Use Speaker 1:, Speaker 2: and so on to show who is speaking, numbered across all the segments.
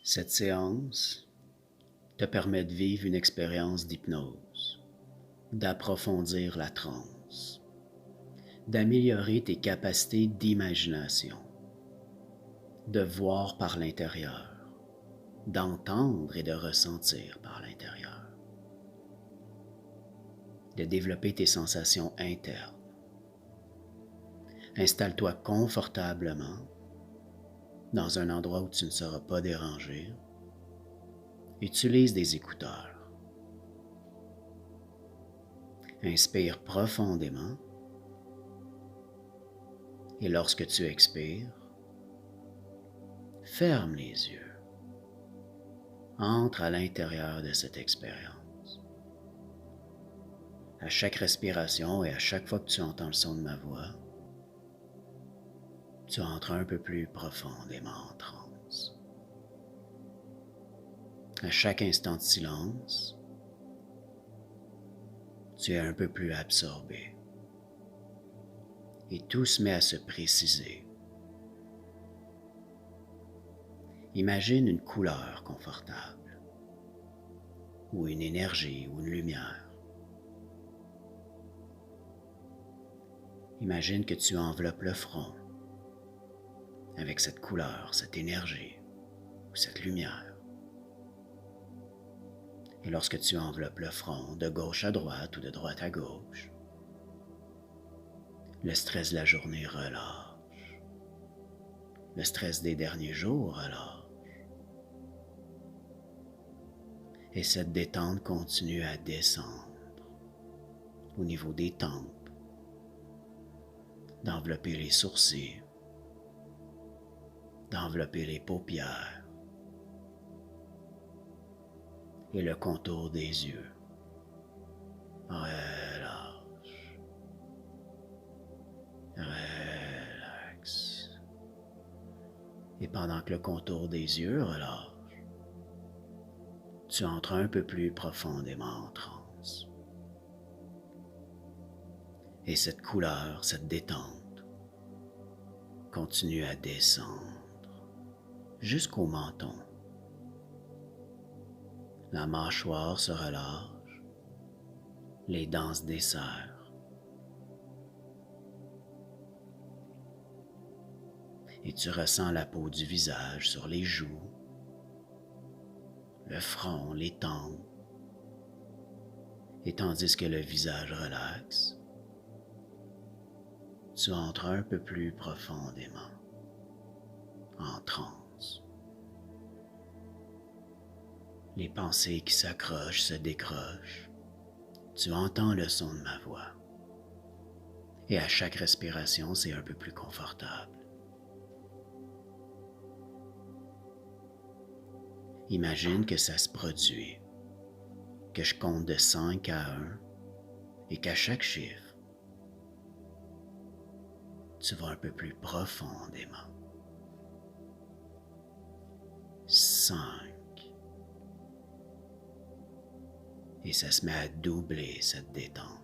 Speaker 1: Cette séance te permet de vivre une expérience d'hypnose, d'approfondir la transe, d'améliorer tes capacités d'imagination, de voir par l'intérieur, d'entendre et de ressentir par l'intérieur, de développer tes sensations internes. Installe-toi confortablement dans un endroit où tu ne seras pas dérangé. Utilise des écouteurs. Inspire profondément et lorsque tu expires, ferme les yeux. Entre à l'intérieur de cette expérience. À chaque respiration et à chaque fois que tu entends le son de ma voix, tu entres un peu plus profondément en transe. À chaque instant de silence, tu es un peu plus absorbé. Et tout se met à se préciser. Imagine une couleur confortable, ou une énergie, ou une lumière. Imagine que tu enveloppes le front avec cette couleur, cette énergie, ou cette lumière. Et lorsque tu enveloppes le front de gauche à droite ou de droite à gauche, le stress de la journée relâche. Le stress des derniers jours relâche. Et cette détente continue à descendre au niveau des tempes, d'envelopper les sourcils, d'envelopper les paupières et le contour des yeux. Relâche. Relax. Et pendant que le contour des yeux relâche, tu entres un peu plus profondément en transe. Et cette couleur, cette détente, continue à descendre jusqu'au menton. La mâchoire se relâche, les dents se desserrent. Et tu ressens la peau du visage sur les joues, le front, les tempes. Et tandis que le visage relaxe, tu entres un peu plus profondément en transe. Les pensées qui s'accrochent se décrochent. Tu entends le son de ma voix. Et à chaque respiration, c'est un peu plus confortable. Imagine que ça se produit, que je compte de 5 à 1 et qu'à chaque chiffre, tu vas un peu plus profondément. 5. Et ça se met à doubler cette détente.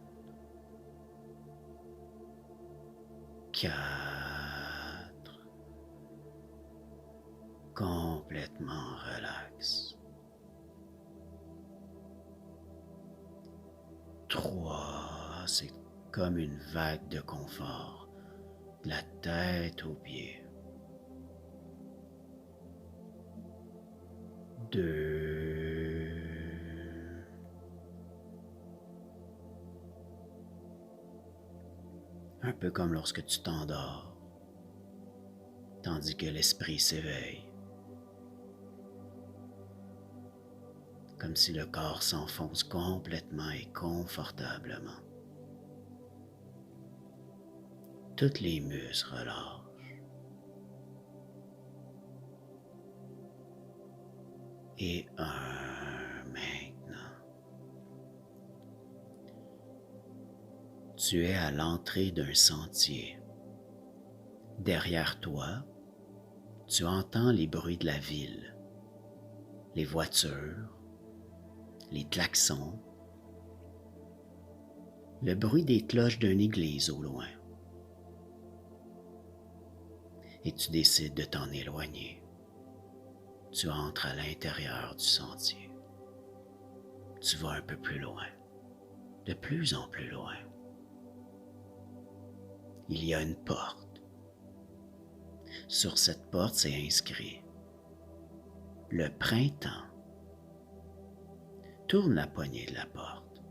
Speaker 1: 4. Complètement relax. 3. C'est comme une vague de confort, de la tête aux pieds. 2. Un peu comme lorsque tu t'endors, tandis que l'esprit s'éveille. Comme si le corps s'enfonce complètement et confortablement. Toutes les muscles relâchent. Et 1 maintenant. Tu es à l'entrée d'un sentier. Derrière toi, tu entends les bruits de la ville, les voitures, les klaxons, le bruit des cloches d'une église au loin. Et tu décides de t'en éloigner. tu entres à l'intérieur du sentier. Tu vas un peu plus loin, de plus en plus loin. Il y a une porte. Sur cette porte, c'est inscrit « Le printemps ». Tourne la poignée de la porte.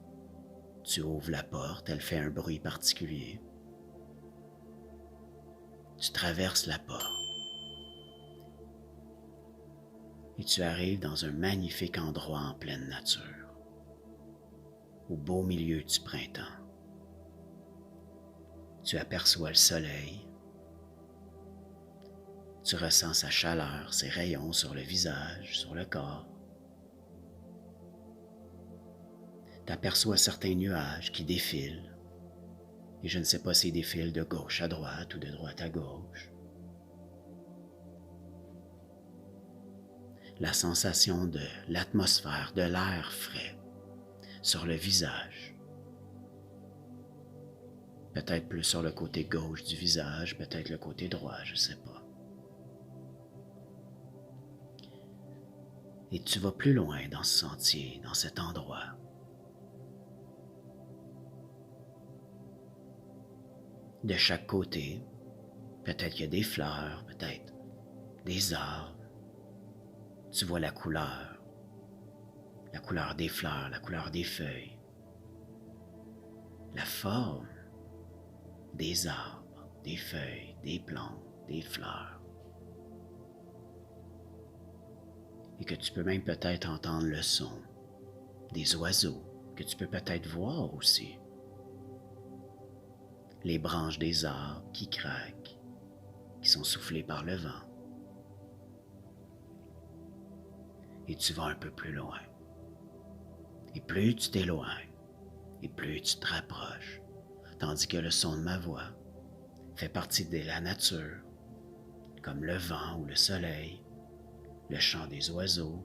Speaker 1: Tu ouvres la porte, elle fait un bruit particulier. Tu traverses la porte et tu arrives dans un magnifique endroit en pleine nature, au beau milieu du printemps. Tu aperçois le soleil, tu ressens sa chaleur, ses rayons sur le visage, sur le corps. Tu aperçois certains nuages qui défilent, et je ne sais pas s'ils défilent de gauche à droite ou de droite à gauche. La sensation de l'atmosphère, de l'air frais sur le visage. Peut-être plus sur le côté gauche du visage, peut-être le côté droit, je ne sais pas. Et tu vas plus loin dans ce sentier, dans cet endroit. De chaque côté, peut-être qu'il y a des fleurs, peut-être des arbres. Tu vois la couleur des fleurs, la couleur des feuilles, la forme des arbres, des feuilles, des plantes, des fleurs. Et que tu peux même peut-être entendre le son des oiseaux, que tu peux peut-être voir aussi. Les branches des arbres qui craquent, qui sont soufflées par le vent. Et tu vas un peu plus loin. Et plus tu t'éloignes, et plus tu te rapproches, tandis que le son de ma voix fait partie de la nature, comme le vent ou le soleil, le chant des oiseaux,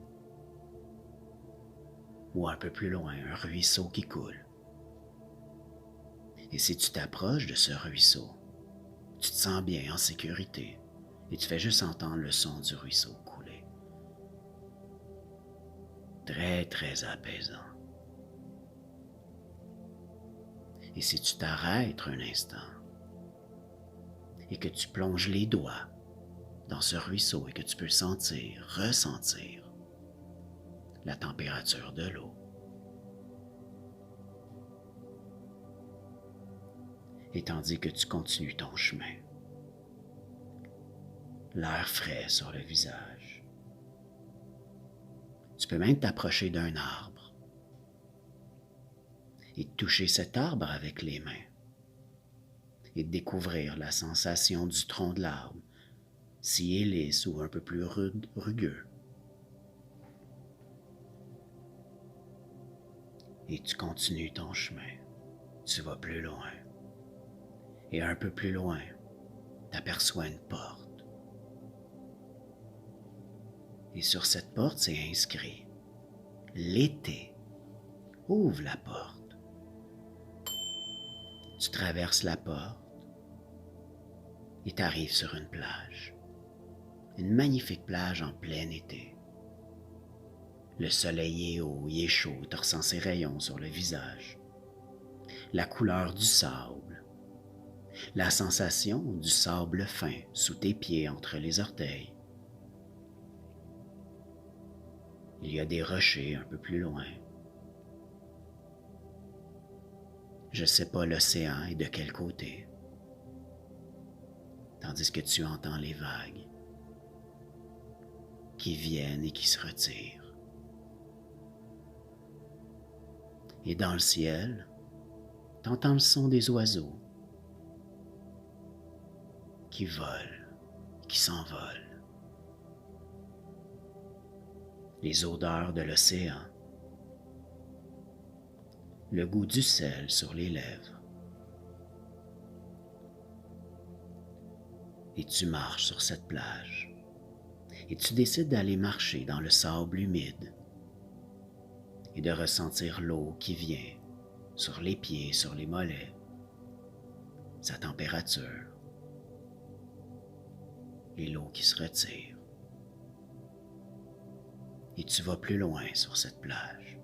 Speaker 1: ou un peu plus loin, un ruisseau qui coule. Et si tu t'approches de ce ruisseau, tu te sens bien en sécurité et tu fais juste entendre le son du ruisseau couler. Très, très apaisant. Et si tu t'arrêtes un instant et que tu plonges les doigts dans ce ruisseau et que tu peux ressentir la température de l'eau, et tandis que tu continues ton chemin, l'air frais sur le visage, tu peux même t'approcher d'un arbre et toucher cet arbre avec les mains et découvrir la sensation du tronc de l'arbre, si lisse ou un peu plus rugueux. Et tu continues ton chemin, tu vas plus loin. Et un peu plus loin, tu aperçois une porte. Et sur cette porte, c'est inscrit « L'été ». Ouvre la porte. Tu traverses la porte et tu arrives sur une plage. Une magnifique plage en plein été. Le soleil est haut, il est chaud, tu ressens ses rayons sur le visage. La couleur du sable. La sensation du sable fin sous tes pieds entre les orteils. Il y a des rochers un peu plus loin. Je ne sais pas l'océan et de quel côté. Tandis que tu entends les vagues qui viennent et qui se retirent. Et dans le ciel, tu entends le son des oiseaux qui volent, qui s'envolent. Les odeurs de l'océan, le goût du sel sur les lèvres. Et tu marches sur cette plage et tu décides d'aller marcher dans le sable humide et de ressentir l'eau qui vient sur les pieds, sur les mollets, sa température et l'eau qui se retire. et tu vas plus loin sur cette plage.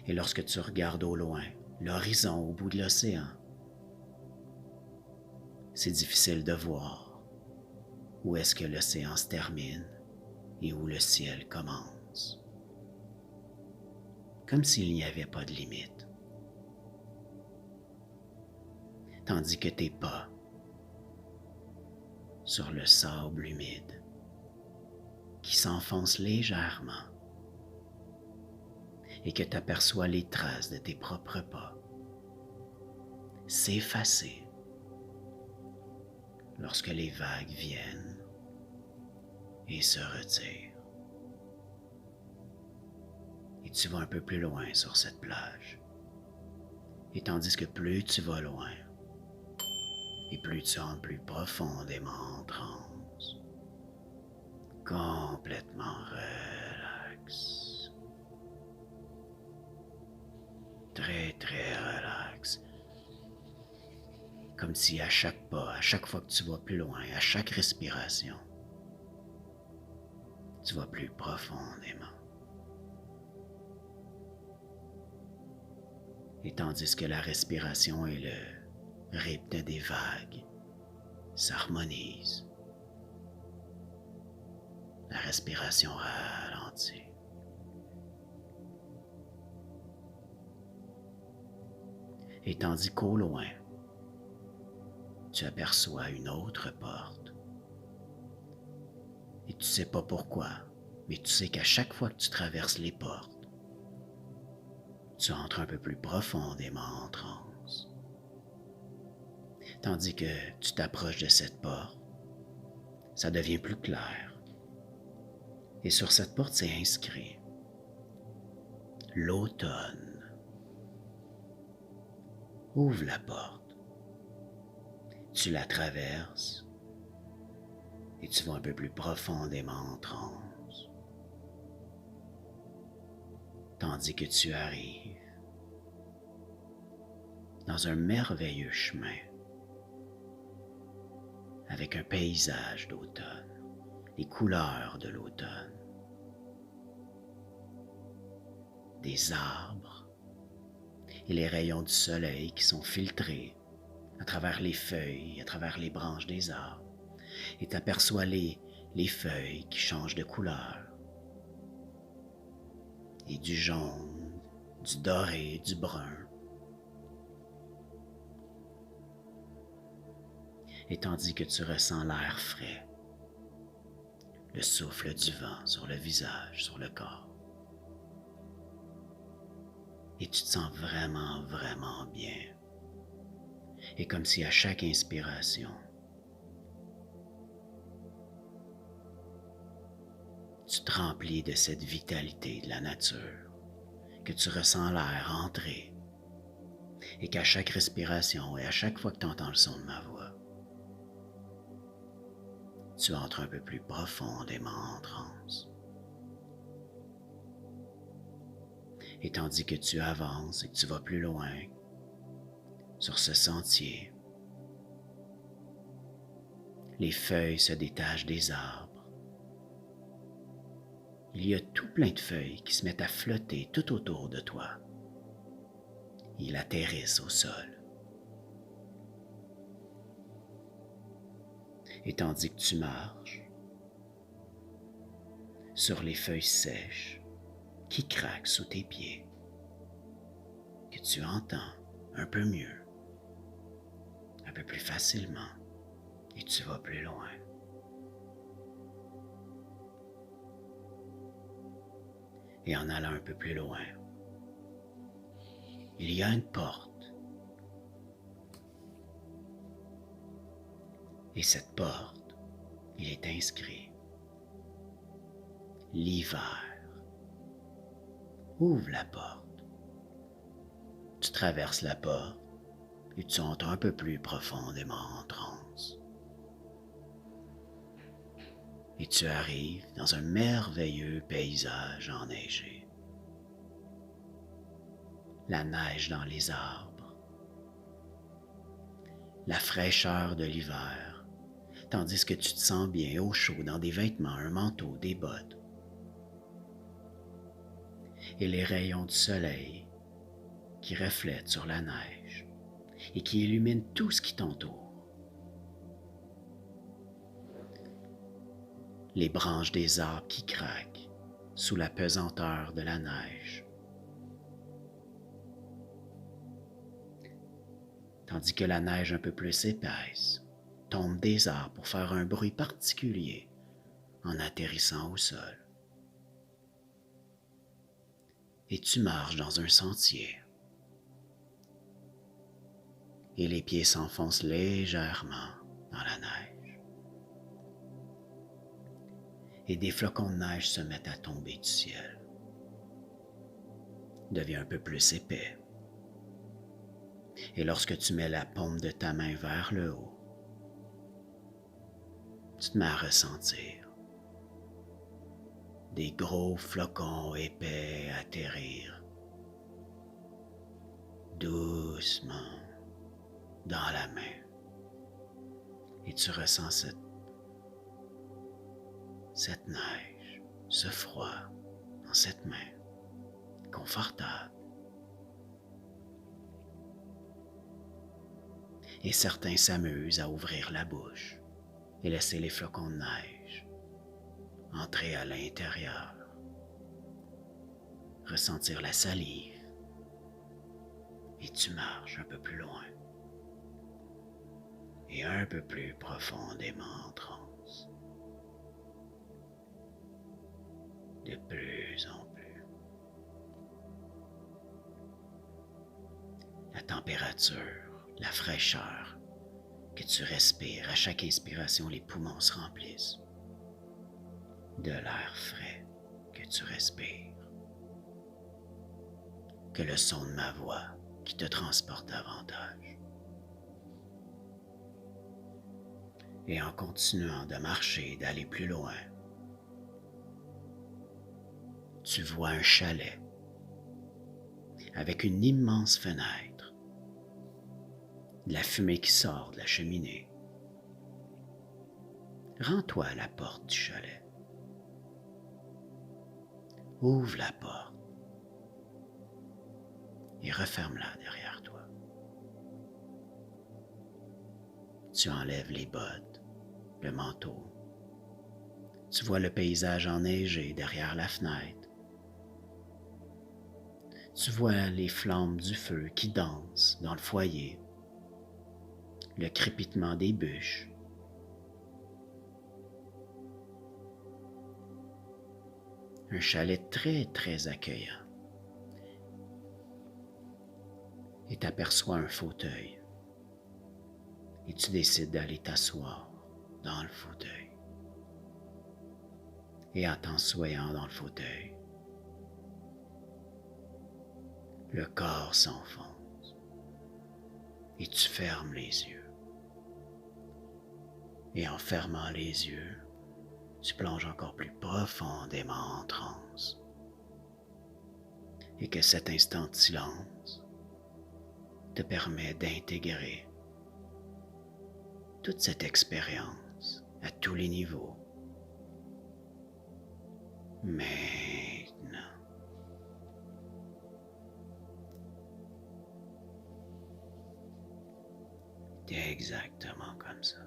Speaker 1: Et lorsque tu regardes au loin l'horizon au bout de l'océan, c'est difficile de voir où est-ce que l'océan se termine et où le ciel commence. Comme s'il n'y avait pas de limite. Tandis que tes pas sur le sable humide qui s'enfonce légèrement et que tu aperçois les traces de tes propres pas s'effacer lorsque les vagues viennent et se retirent. Et tu vas un peu plus loin sur cette plage. Et tandis que plus tu vas loin, et plus tu entres plus profondément en transe, complètement relax, très très relax, comme si à chaque pas, à chaque fois que tu vas plus loin, à chaque respiration, tu vas plus profondément. Et tandis que la respiration et le rythme des vagues s'harmonisent, la respiration ralentit. Et tandis qu'au loin, tu aperçois une autre porte. Et tu sais pas pourquoi, mais tu sais qu'à chaque fois que tu traverses les portes, tu entres un peu plus profondément en transe. Tandis que tu t'approches de cette porte, ça devient plus clair. Et sur cette porte, c'est inscrit « L'automne ». Ouvre la porte. Tu la traverses et tu vas un peu plus profondément en transe. Tandis que tu arrives dans un merveilleux chemin avec un paysage d'automne, les couleurs de l'automne, des arbres et les rayons du soleil qui sont filtrés à travers les feuilles, à travers les branches des arbres, et tu aperçois les feuilles qui changent de couleur, et du jaune, du doré, du brun. Et tandis que tu ressens l'air frais, le souffle du vent sur le visage, sur le corps, et tu te sens vraiment, vraiment bien. Et comme si à chaque inspiration, tu te remplis de cette vitalité de la nature, que tu ressens l'air entrer, et qu'à chaque respiration et à chaque fois que tu entends le son de ma voix, tu entres un peu plus profondément en transe. Et tandis que tu avances et que tu vas plus loin sur ce sentier, les feuilles se détachent des arbres. Il y a tout plein de feuilles qui se mettent à flotter tout autour de toi. Ils atterrissent au sol. Et tandis que tu marches sur les feuilles sèches qui craquent sous tes pieds, que tu entends un peu mieux, un peu plus facilement, et tu vas plus loin. Et en allant un peu plus loin, il y a une porte. Et cette porte, il est inscrit « L'hiver ». Ouvre la porte. Tu traverses la porte et tu entres un peu plus profondément en transe. Et tu arrives dans un merveilleux paysage enneigé. La neige dans les arbres, la fraîcheur de l'hiver, tandis que tu te sens bien au chaud dans des vêtements, un manteau, des bottes. et les rayons du soleil qui reflètent sur la neige et qui illuminent tout ce qui t'entoure. Les branches des arbres qui craquent sous la pesanteur de la neige, tandis que la neige un peu plus épaisse tombe des arbres pour faire un bruit particulier en atterrissant au sol. Et tu marches dans un sentier et les pieds s'enfoncent légèrement dans la neige. Et des flocons de neige se mettent à tomber du ciel. Devient un peu plus épais. Et lorsque tu mets la paume de ta main vers le haut, tu te mets à ressentir des gros flocons épais atterrir doucement dans la main. Et tu ressens cette neige, ce froid dans cette main, confortable. Et certains s'amusent à ouvrir la bouche et laisser les flocons de neige entrer à l'intérieur, ressentir la salive, et tu marches un peu plus loin et un peu plus profondément en transe, de plus en plus. La température, la fraîcheur que tu respires à chaque inspiration, les poumons se remplissent de l'air frais que tu respires, que le son de ma voix qui te transporte davantage. Et en continuant de marcher, d'aller plus loin, tu vois un chalet avec une immense fenêtre, de la fumée qui sort de la cheminée. Rends-toi à la porte du chalet. Ouvre la porte et referme-la derrière toi. Tu enlèves les bottes, le manteau. Tu vois le paysage enneigé derrière la fenêtre. Tu vois les flammes du feu qui dansent dans le foyer, le crépitement des bûches. Un chalet très, très accueillant. Et t'aperçois un fauteuil. Et tu décides d'aller t'asseoir dans le fauteuil. Et en t'assoyant dans le fauteuil, le corps s'enfonce et tu fermes les yeux. Et en fermant les yeux, tu plonges encore plus profondément en transe. Et que cet instant de silence te permet d'intégrer toute cette expérience à tous les niveaux. Maintenant, t'es exactement comme ça.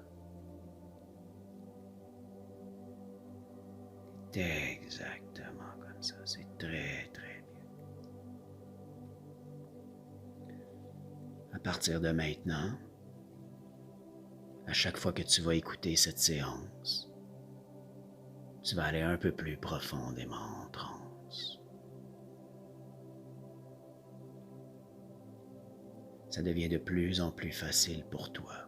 Speaker 1: T'es exactement comme ça. C'est très, très bien. À partir de maintenant, à chaque fois que tu vas écouter cette séance, tu vas aller un peu plus profondément en transe. Ça devient de plus en plus facile pour toi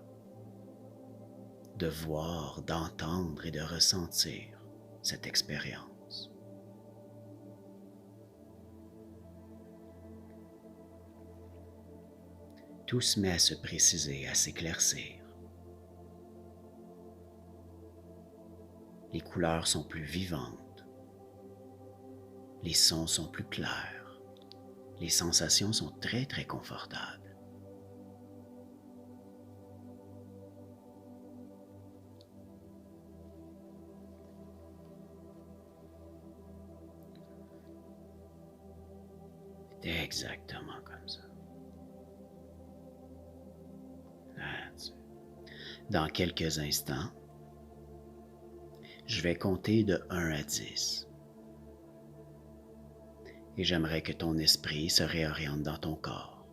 Speaker 1: de voir, d'entendre et de ressentir cette expérience. Tout se met à se préciser, à s'éclaircir. Les couleurs sont plus vivantes. Les sons sont plus clairs. Les sensations sont très, très confortables. Exactement comme ça. Dans quelques instants, je vais compter de 1 à 10. Et j'aimerais que ton esprit se réoriente dans ton corps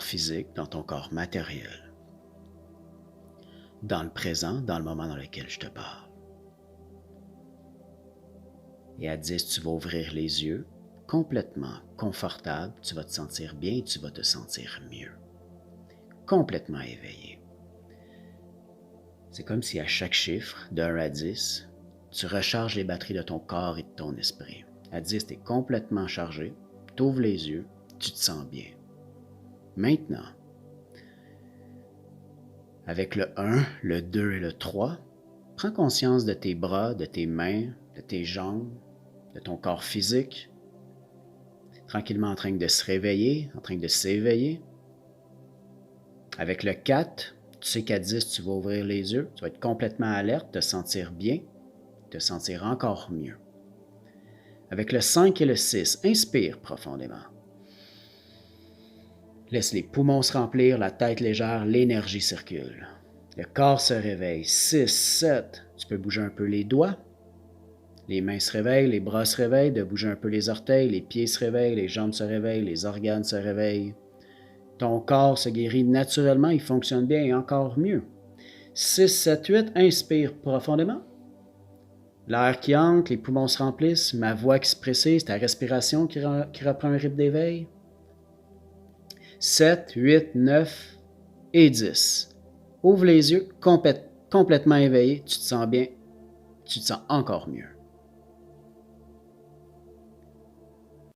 Speaker 1: physique, dans ton corps matériel, dans le présent, dans le moment dans lequel je te parle. Et à 10, tu vas ouvrir les yeux, complètement confortable, tu vas te sentir bien et tu vas te sentir mieux. Complètement éveillé. C'est comme si à chaque chiffre, de 1 à 10, tu recharges les batteries de ton corps et de ton esprit. À 10, tu es complètement chargé, tu ouvres les yeux, tu te sens bien. Maintenant, avec le 1, le 2 et le 3, prends conscience de tes bras, de tes mains, de tes jambes, de ton corps physique, tranquillement en train de se réveiller, en train de s'éveiller. Avec le 4, tu sais qu'à 10, tu vas ouvrir les yeux, tu vas être complètement alerte, te sentir bien, te sentir encore mieux. Avec le 5 et le 6, inspire profondément. Laisse les poumons se remplir, la tête légère, l'énergie circule. Le corps se réveille. 6, 7, tu peux bouger un peu les doigts. Les mains se réveillent, les bras se réveillent, de bouger un peu les orteils, les pieds se réveillent, les jambes se réveillent, les organes se réveillent. Ton corps se guérit naturellement, il fonctionne bien et encore mieux. 6, 7, 8, inspire profondément. L'air qui entre, les poumons se remplissent, ma voix qui se précise, ta respiration qui reprend un rythme d'éveil. 7, 8, 9 et 10. Ouvre les yeux, complètement éveillé, tu te sens bien, tu te sens encore mieux.